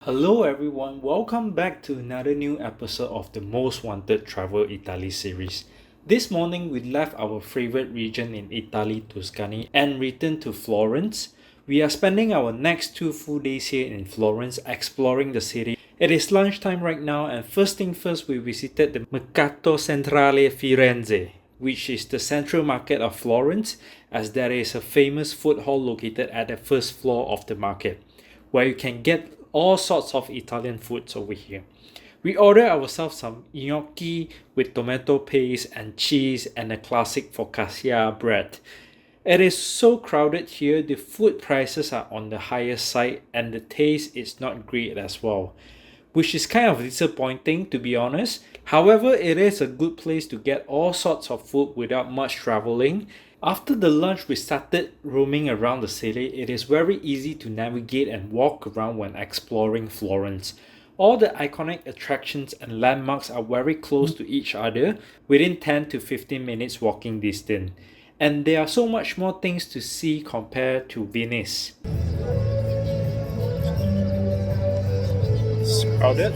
Hello everyone, welcome back to another new episode of the Most Wanted Travel Italy series. This morning we left our favorite region in Italy, Tuscany, and returned to Florence. We are spending our next 2 full days here in Florence exploring the city. It is lunchtime right now, and first thing first we visited the Mercato Centrale Firenze, which is the central market of Florence, as there is a famous food hall located at the first floor of the market, where you can get all sorts of Italian foods over here. We ordered ourselves some gnocchi with tomato paste and cheese and a classic focaccia bread. It is so crowded here, the food prices are on the higher side and the taste is not great as well, which is kind of disappointing to be honest. However, it is a good place to get all sorts of food without much traveling. After the lunch, we started roaming around the city. It is very easy to navigate and walk around when exploring Florence. All the iconic attractions and landmarks are very close to each other, within 10 to 15 minutes walking distance. And there are so much more things to see compared to Venice. It's crowded.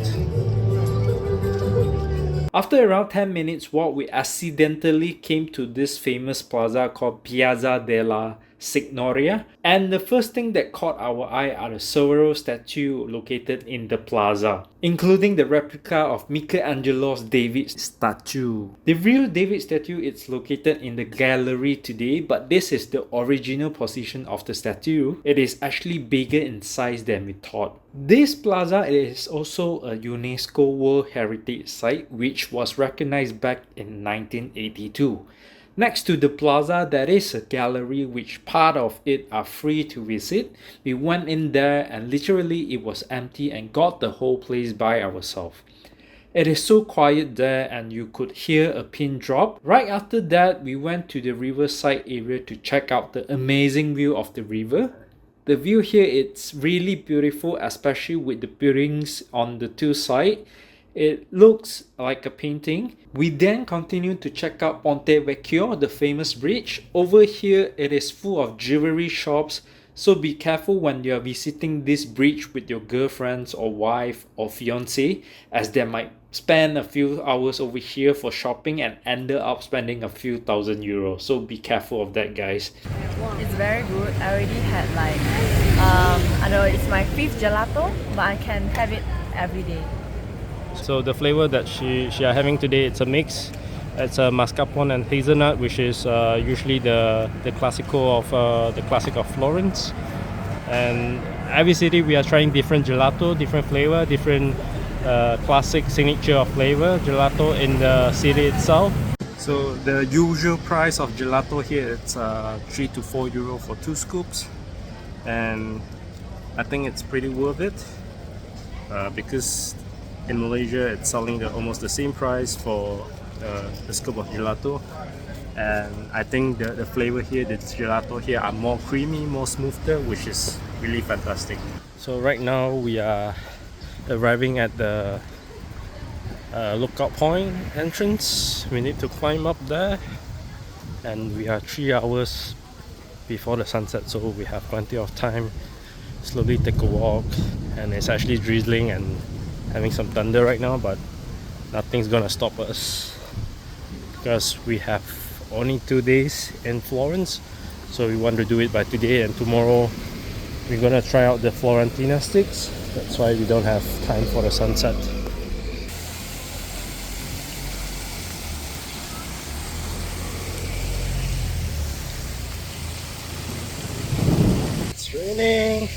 After around 10 minutes walk, we accidentally came to this famous plaza called Piazza della Signoria, and the first thing that caught our eye are the several statues located in the plaza, including the replica of Michelangelo's David statue. The real David statue is located in the gallery today, but this is the original position of the statue. It is actually bigger in size than we thought. This plaza is also a UNESCO World Heritage Site, which was recognized back in 1982. Next to the plaza, there is a gallery which part of it are free to visit. We went in there and literally it was empty and got the whole place by ourselves. It is so quiet there and you could hear a pin drop. Right after that, we went to the riverside area to check out the amazing view of the river. The view here is really beautiful, especially with the buildings on the two sides. It looks like a painting. We then continued to check out Ponte Vecchio, the famous bridge. Over here, it is full of jewelry shops, so be careful when you are visiting this bridge with your girlfriends or wife or fiance, as they might spend a few hours over here for shopping and ended up spending a few €1,000. So be careful of that, guys. It's very good. I already had I don't know, it's my 5th gelato, but I can have it every day. So the flavor that she are having today, it's a mix. It's a mascarpone and hazelnut, which is usually the classical of the classic of Florence. And every city we are trying different gelato, different flavor, different classic signature of flavor gelato in the city itself. So the usual price of gelato here, it's €3 to €4 for 2 scoops, and I think it's pretty worth it because in Malaysia it's selling almost the same price for the scoop of gelato, and I think the flavor here, the gelato here are more creamy, more smoother, which is really fantastic. So right now we are arriving at the lookout point entrance. We need to climb up there, and we are 3 hours before the sunset, so we have plenty of time. Slowly take a walk, and it's actually drizzling and having some thunder right now, but nothing's gonna stop us because we have only 2 days in Florence, so we want to do it by today, and tomorrow we're gonna try out the Florentina sticks. That's why we don't have time for the sunset. It's raining,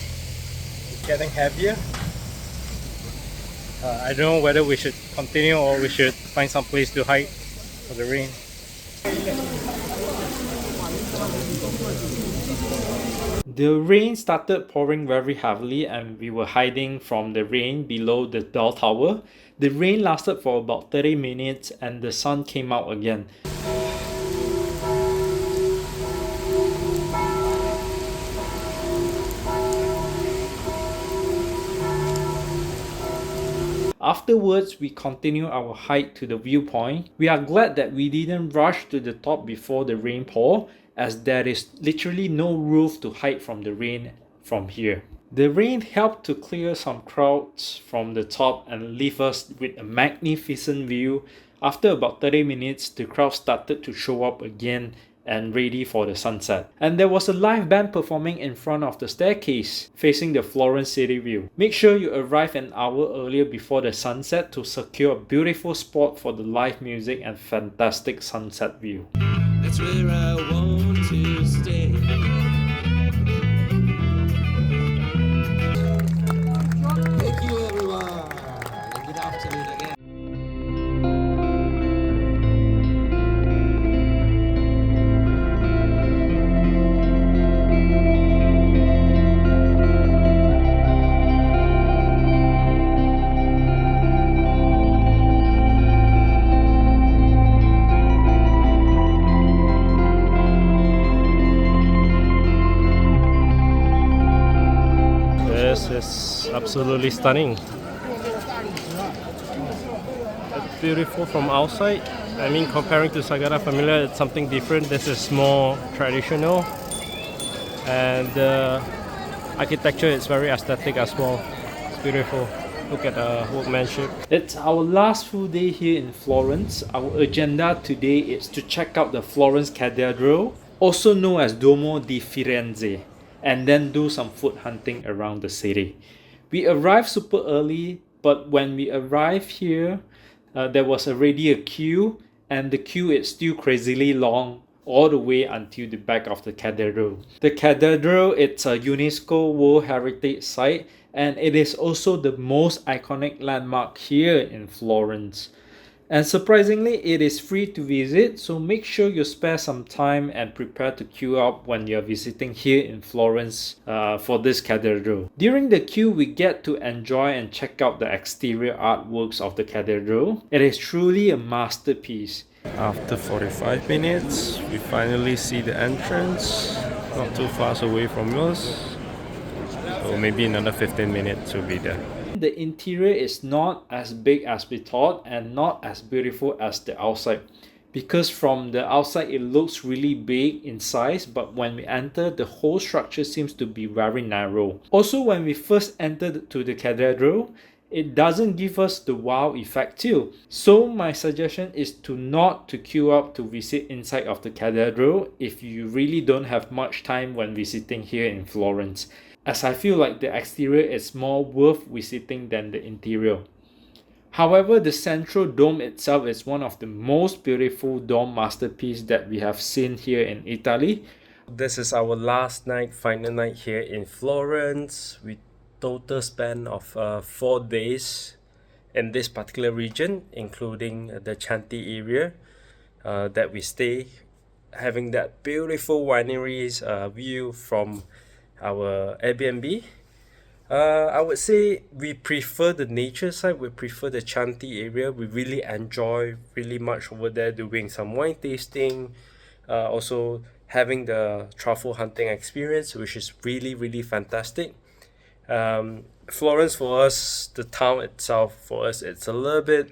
it's getting heavier. I don't know whether we should continue or we should find some place to hide for the rain. The rain started pouring very heavily and we were hiding from the rain below the bell tower. The rain lasted for about 30 minutes and the sun came out again. Afterwards, we continue our hike to the viewpoint. We are glad that we didn't rush to the top before the rain poured, as there is literally no roof to hide from the rain from here. The rain helped to clear some crowds from the top and leave us with a magnificent view. After about 30 minutes, the crowd started to show up again and ready for the sunset. And there was a live band performing in front of the staircase, facing the Florence city view. Make sure you arrive an hour earlier before the sunset to secure a beautiful spot for the live music and fantastic sunset view. That's where I want to stay. Thank you, everyone. Good afternoon again. This is absolutely stunning. It's beautiful from outside. I mean, comparing to Sagrada Familia, it's something different. This is more traditional, and the architecture is very aesthetic as well. It's beautiful. Look at the workmanship. It's our last full day here in Florence. Our agenda today is to check out the Florence Cathedral, also known as Duomo di Firenze, and then do some food hunting around the city. We arrived super early, but when we arrived here, there was already a queue, and the queue is still crazily long all the way until the back of the cathedral. The cathedral, it's a UNESCO World Heritage Site, and it is also the most iconic landmark here in Florence. And surprisingly, it is free to visit, so make sure you spare some time and prepare to queue up when you're visiting here in Florence for this cathedral. During the queue, we get to enjoy and check out the exterior artworks of the cathedral. It is truly a masterpiece. After 45 minutes, we finally see the entrance, not too far away from us. So maybe another 15 minutes will be there. The interior is not as big as we thought and not as beautiful as the outside, because from the outside it looks really big in size, but when we enter, the whole structure seems to be very narrow. Also, when we first entered to the cathedral, it doesn't give us the wow effect too. So my suggestion is not to queue up to visit inside of the cathedral if you really don't have much time when visiting here in Florence, as I feel like the exterior is more worth visiting than the interior. However, the central dome itself is one of the most beautiful dome masterpieces that we have seen here in Italy. This is our last night, final night here in Florence. We total span of 4 days in this particular region, including the Chianti area that we stay, having that beautiful wineries view from our Airbnb. I would say we prefer the nature side. We prefer the Chianti area. We really enjoy really much over there, doing some wine tasting, also having the truffle hunting experience, which is really fantastic. Florence, for us, the town itself, for us, it's a little bit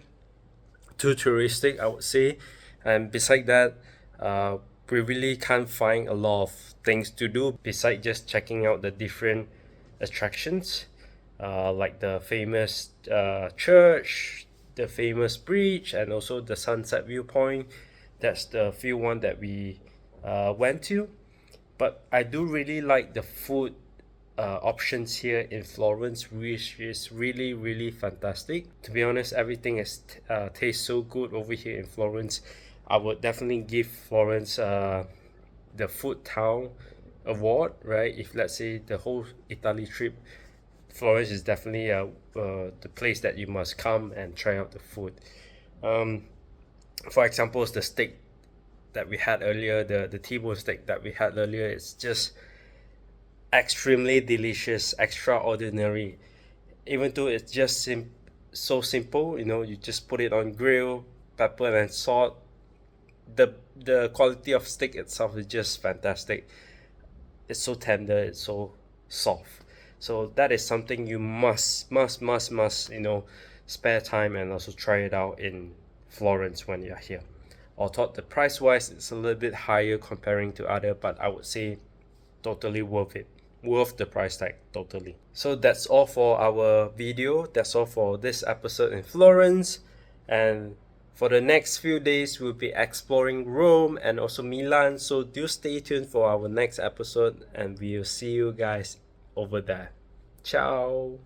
too touristic, I would say. And beside that, we really can't find a lot of things to do besides just checking out the different attractions, like the famous church, the famous bridge, and also the sunset viewpoint. That's the few one that we went to. But I do really like the food options here in Florence, which is really fantastic. To be honest, everything is tastes so good over here in Florence. I would definitely give Florence the food town award, right? If let's say the whole Italy trip, Florence is definitely the place that you must come and try out the food. For example, the steak that we had earlier, the T-bone steak that we had earlier, it's just extremely delicious, extraordinary. Even though it's just so simple, you just put it on grill, pepper and salt. The quality of steak itself is just fantastic. It's so tender, it's so soft. So that is something you must spare time and also try it out in Florence when you're here. Although the price wise it's a little bit higher comparing to other, but I would say totally worth it. worth the price tag, totally. So that's all for our video. That's all for this episode in Florence. And for the next few days, we'll be exploring Rome and also Milan. So do stay tuned for our next episode, and we'll see you guys over there. Ciao.